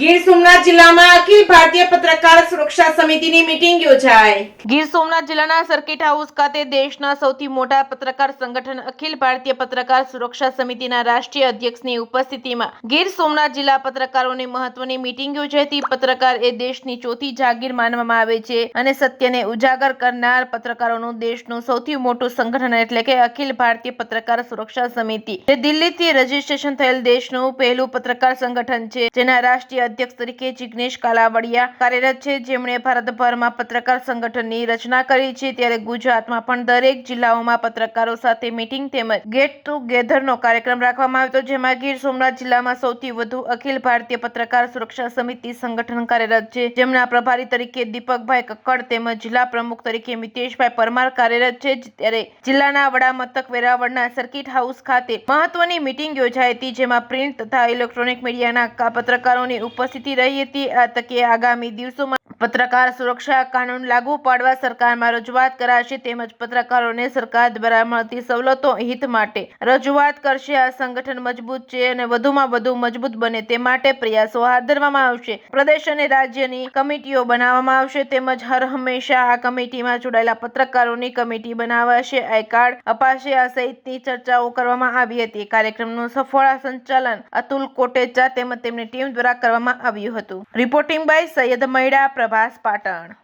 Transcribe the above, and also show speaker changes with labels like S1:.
S1: ગીર સોમનાથ જિલ્લામાં અખિલ ભારતીય પત્રકાર સુરક્ષા સમિતિની મીટિંગ યોજાઈ। ગીર સોમનાથ જિલ્લાના સર્કિટ હાઉસ ખાતે દેશના સૌથી મોટા પત્રકાર સંગઠન અખિલ ભારતીય પત્રકાર સુરક્ષા સમિતિના રાષ્ટ્રીય અધ્યક્ષની ઉપસ્થિતિમાં ગીર સોમનાથ જિલ્લા પત્રકારોની મહત્વની મીટિંગ યોજાઈ હતી। પત્રકાર એ દેશની ચોથી જાગીર માનવામાં આવે છે અને સત્યને ઉજાગર કરનાર પત્રકારોનું દેશનું સૌથી મોટું સંગઠન એટલે કે અખિલ ભારતીય પત્રકાર સુરક્ષા સમિતિ જે દિલ્હીથી રજીસ્ટ્રેશન થયેલ દેશનું પહેલું પત્રકાર સંગઠન છે, જેના રાષ્ટ્રીય અધ્યક્ષ તરીકે જિગ્નેશ કાલાવડિયા કાર્યરત છે, જેમણે ભારતભરમાં પત્રકાર સંગઠનની રચના કરી છે। ત્યારે ગુજરાતમાં પણ દરેક જિલ્લાઓમાં પત્રકારો સાથે મીટિંગ તેમજ ગેટ ટુગેધરનો કાર્યક્રમ રાખવામાં આવ્યો હતો, જેમાં ગીર સોમનાથ જિલ્લામાં સૌથી વધુ અખિલ ભારતીય પત્રકાર સુરક્ષા સમિતિ સંગઠન કાર્યરત છે, જેમના પ્રભારી તરીકે દીપકભાઈ કક્કડ તેમજ જિલ્લા પ્રમુખ તરીકે મિતેશભાઈ પરમાર કાર્યરત છે। ત્યારે જિલ્લાના વડા મથક વેરાવળના સર્કિટ હાઉસ ખાતે મહત્વની મીટિંગ યોજાઈ હતી, જેમાં પ્રિન્ટ તથા ઇલેક્ટ્રોનિક મીડિયાના પત્રકારોની ઉપસ્થિતિ રહી હતી। આ તકે આગામી દિવસોમાં પત્રકાર સુરક્ષા કાનૂન લાગુ પાડવા સરકારમાં રજૂઆત કરાશે તેમજ પત્રકારોને સરકાર દ્વારા મળતી સવલતો હિત માટે રજૂઆત કરશે। આ સંગઠન મજબૂત છે અને વધુમાં વધુ મજબૂત બને તે માટે પ્રયાસો હાથ ધરવામાં આવશે। પ્રદેશ અને રાજ્યની કમિટીઓ બનાવવામાં આવશે તેમજ હર હંમેશા આ કમિટીમાં જોડાયેલા પત્રકારોની કમિટી બનાવાશે, આઈ કાર્ડ અપાશે, આ સહિતની ચર્ચાઓ કરવામાં આવી હતી। કાર્યક્રમનું સફળ સંચાલન અતુલ કોટેચા તેમજ તેમની ટીમ દ્વારા કરવામાં આવ્યું હતું। Reporting by Syed Maida, Prabhas Patan.